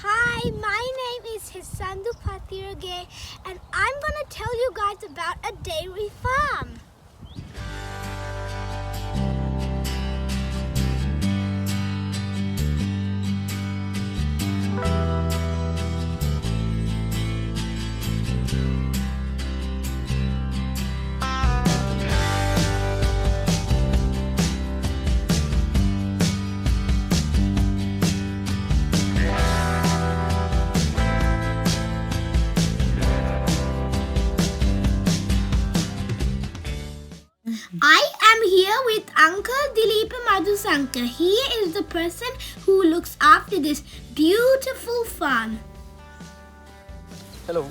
Hi, my name is Hesandu and I'm going to tell you guys about a dairy farm. I am here with Uncle Dileepa Madhusankar. He is the person who looks after this beautiful farm. Hello.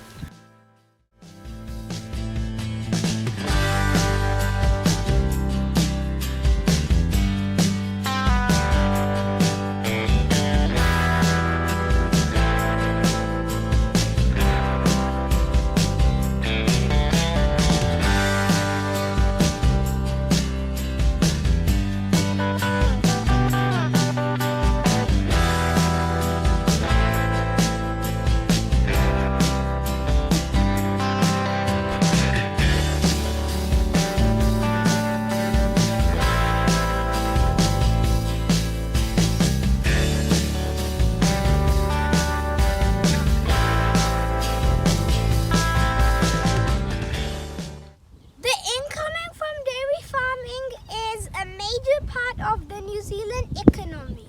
Part of the New Zealand economy.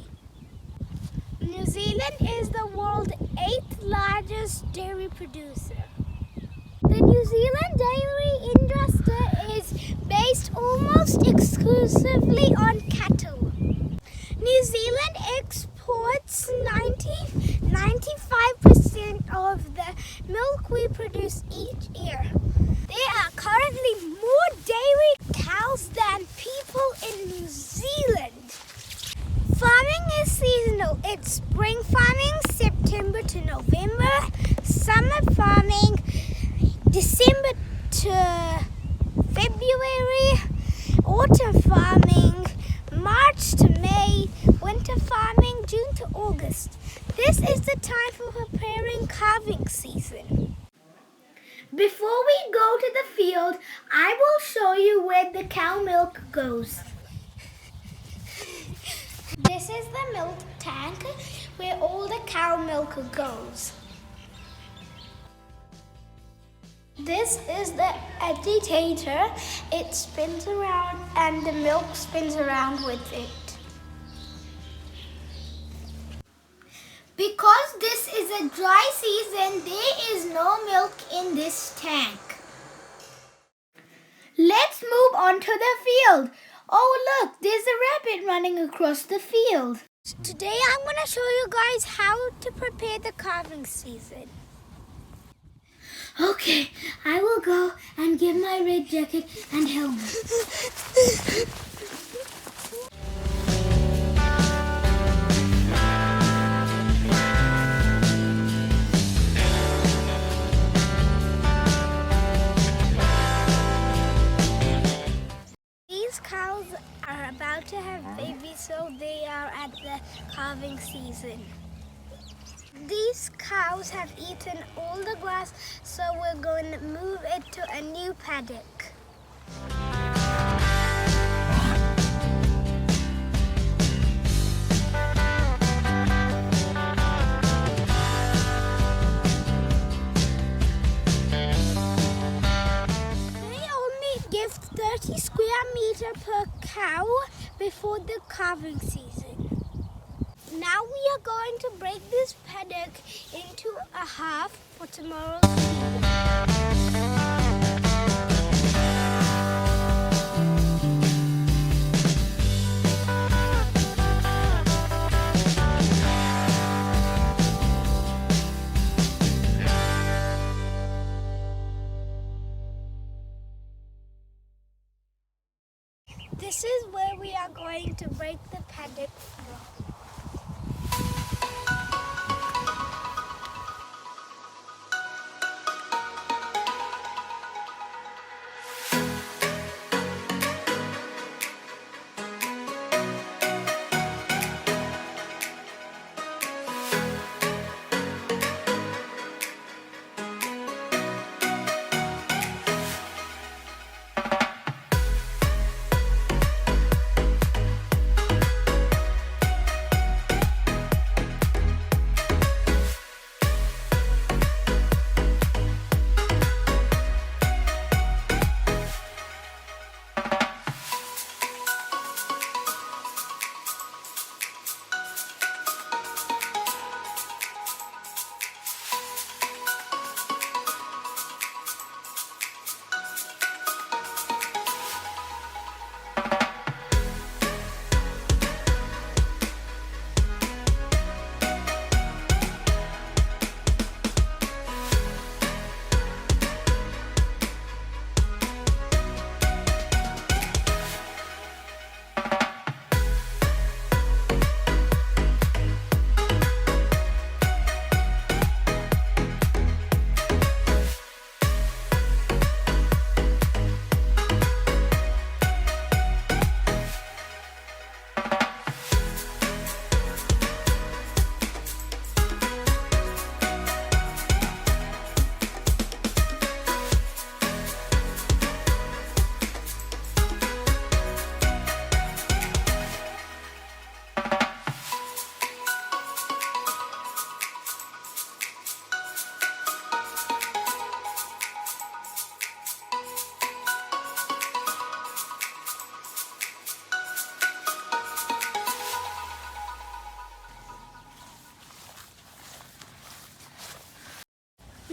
New Zealand is the world's 8th largest dairy producer. The New Zealand dairy industry is based almost exclusively on cattle. New Zealand exports 95% of the milk we produce each year. There are currently more dairy cows than people in New Zealand. Farming is seasonal. It's spring farming, September to November, summer farming, December to February, autumn farming, March to May, winter farming, June to August. This is the time for preparing calving season. Before we go to the field, I will show you where the cow milk goes. This is the milk tank where all the cow milk goes. This is the agitator. It spins around and the milk spins around with it. Because this is a dry season, there is no milk in this tank. Let's move on to the field. Oh look, there's a rabbit running across the field. Today I'm going to show you guys how to prepare the calving season. Okay, I will go and get my red jacket and helmet. These cows are about to have babies, so they are at the calving season. These cows have eaten all the grass, so we're going to move it to a new paddock. They only give 30 square meters per cow before the calving season. Now we are going to break this paddock into a half for tomorrow's feed. This is where we are going to break the paddock from.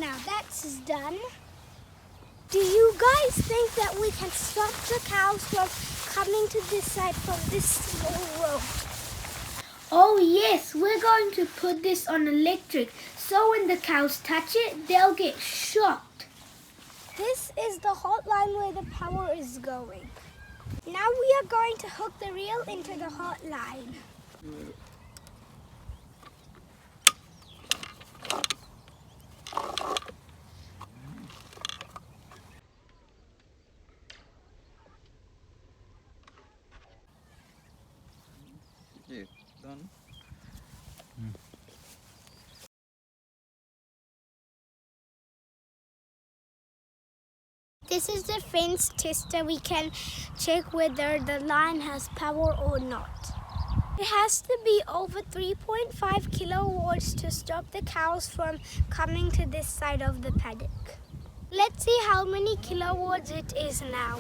Now that's done. Do you guys think that we can stop the cows from coming to this side from this small road? Oh yes, we're going to put this on electric, so when the cows touch it, they'll get shocked. This is the hotline where the power is going. Now we are going to hook the reel into the hotline. Yeah, done. This is the fence tester. We can check whether the line has power or not. It has to be over 3.5 kilowatts to stop the cows from coming to this side of the paddock. Let's see how many kilowatts it is now.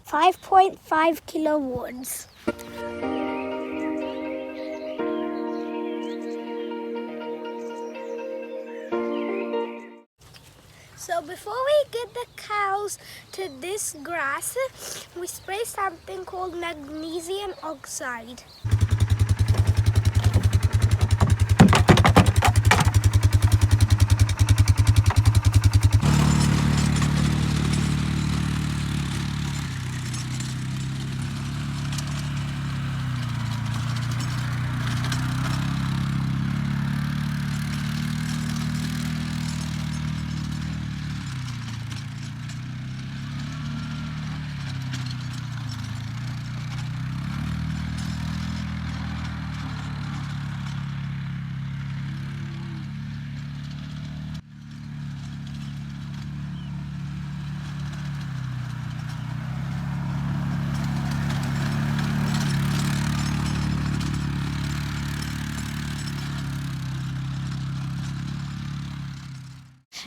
5.5 kilowatts. So before we get the cows to this grass, we spray something called magnesium oxide.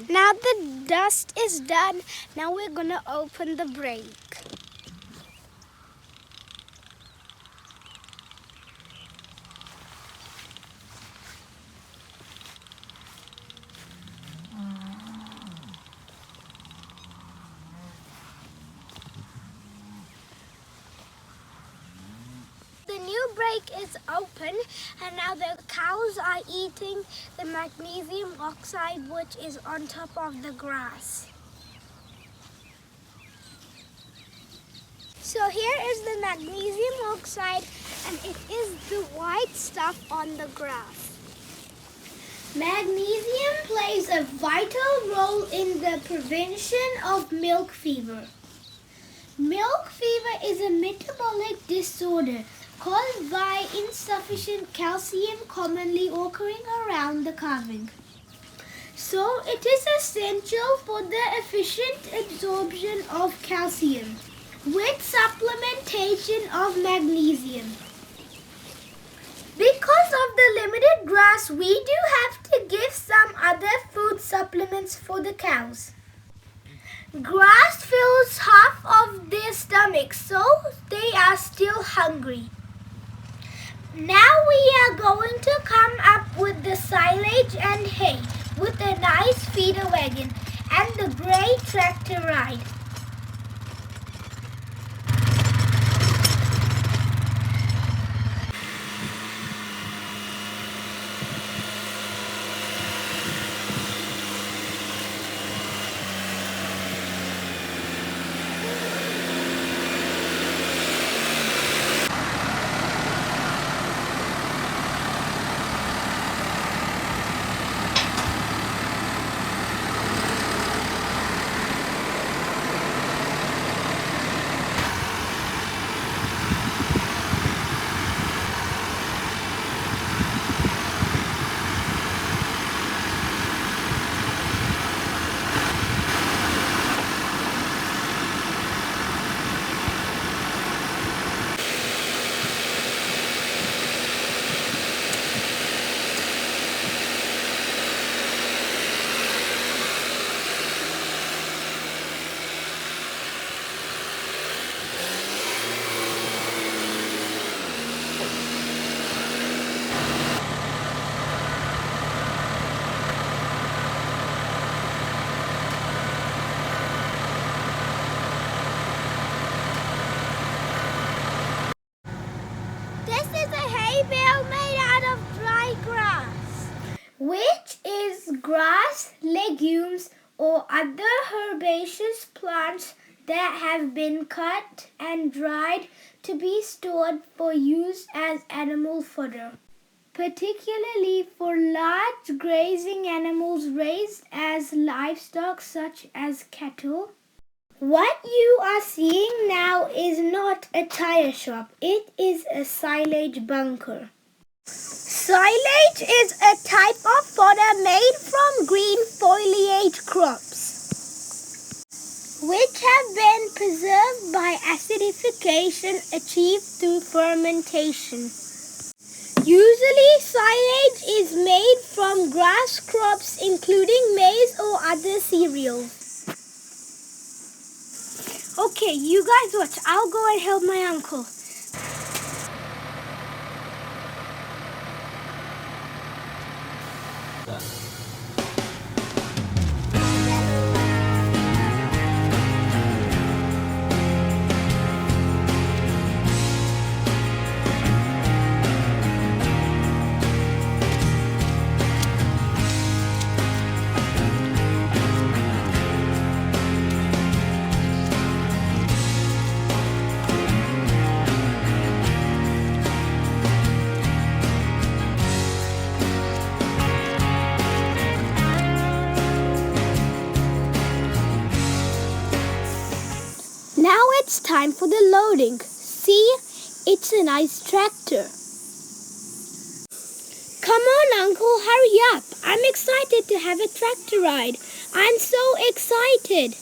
Now the dust is done. Now we're gonna open the brake. The new brake is open, and now the cows are eating the magnesium oxide, which is on top of the grass. So here is the magnesium oxide, and it is the white stuff on the grass. Magnesium plays a vital role in the prevention of milk fever. Milk fever is a metabolic disorder caused by insufficient calcium commonly occurring around the calving. So it is essential for the efficient absorption of calcium with supplementation of magnesium. Because of the limited grass, we do have to give some other food supplements for the cows. Grass fills half of their stomachs, so they are still hungry. Now we are going to come up with the silage and hay with a nice feeder wagon and the grey tractor ride. which is grass, legumes, or other herbaceous plants that have been cut and dried to be stored for use as animal fodder, particularly for large grazing animals raised as livestock such as cattle. What you are seeing now is not a tire shop, it is a silage bunker. Silage is a type of fodder made from green foliage crops, which have been preserved by acidification achieved through fermentation. Usually, silage is made from grass crops including maize or other cereals. Okay, you guys watch. I'll go and help my uncle. Now it's time for the loading. See, it's a nice tractor. Come on, Uncle, hurry up. I'm excited to have a tractor ride. I'm so excited.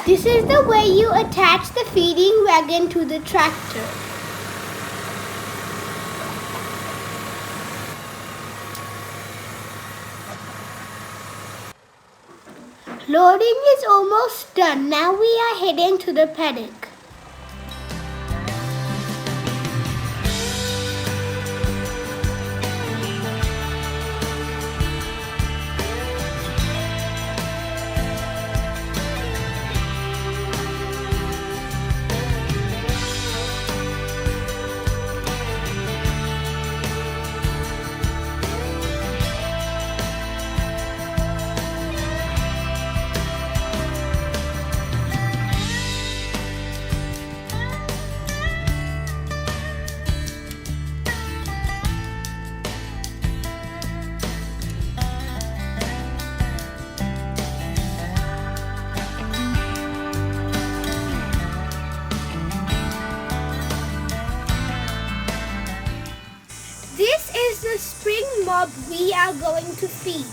This is the way you attach the feeding wagon to the tractor. Loading is almost done. Now we are heading to the paddock. This is the spring mob we are going to feed.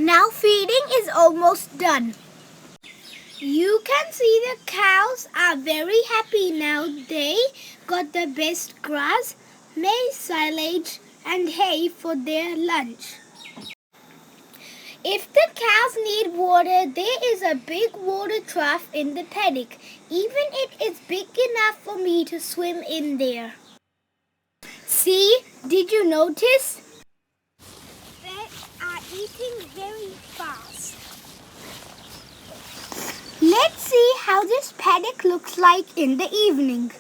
Now feeding is almost done. You can see the cows are very happy now. They got the best grass, maize, silage and hay for their lunch. If the cows need water, there is a big water trough in the paddock. Even it is big enough for me to swim in there. See, did you notice? They are eating very fast. Let's see how this paddock looks like in the evening.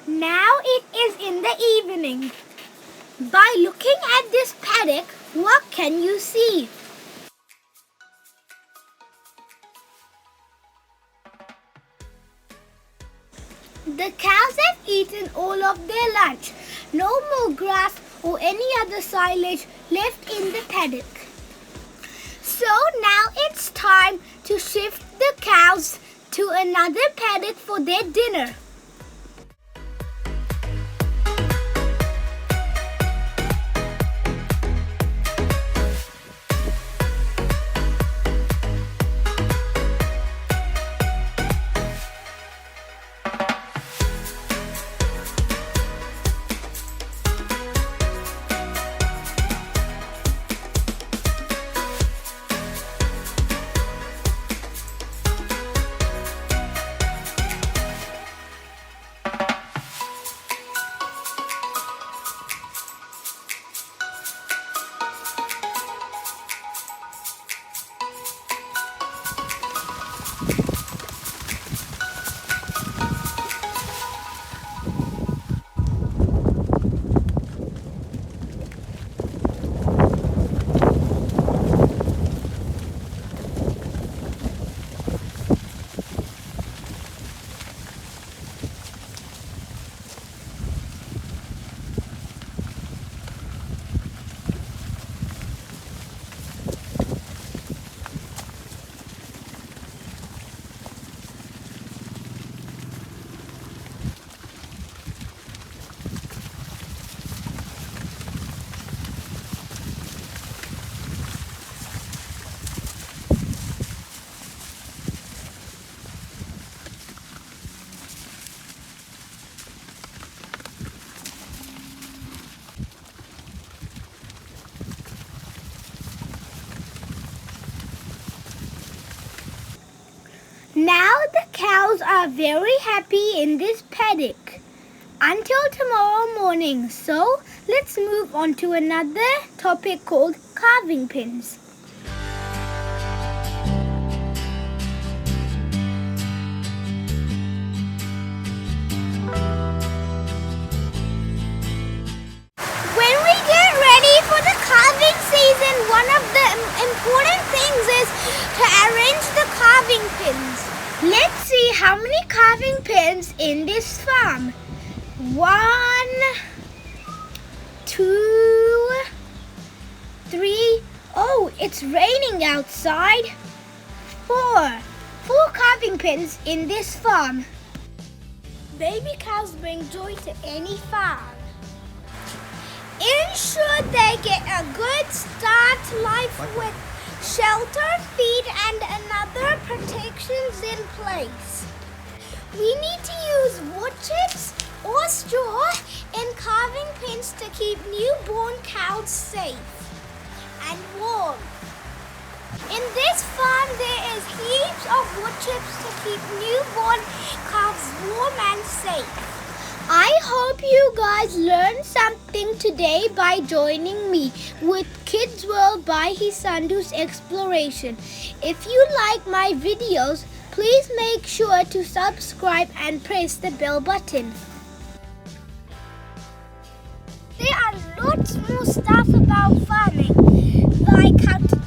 Now it is in the evening. By looking at this paddock, what can you see? The cows have eaten all of their lunch. No more grass or any other silage left in the paddock. So now it's time to shift the cows to another paddock for their dinner. Now the cows are very happy in this paddock until tomorrow morning. So let's move on to another topic called calving pens. When we get ready for the calving season, one of the important things is to arrange the calving pens. Let's see how many calving pens in this farm. 1, 2, 3. Oh, it's raining outside. 4 calving pens in this farm. Baby cows bring joy to any farm. Ensure they get a good start life with shelter, feed and another protections in place. We need to use wood chips or straw in calving pens to keep newborn cows safe and warm. In this farm there is heaps of wood chips to keep newborn calves warm and safe. I hope you guys learned something today by joining me with Kids World by Hesandu's exploration. If you like my videos, please make sure to subscribe and press the bell button. There are lots more stuff about farming, like how to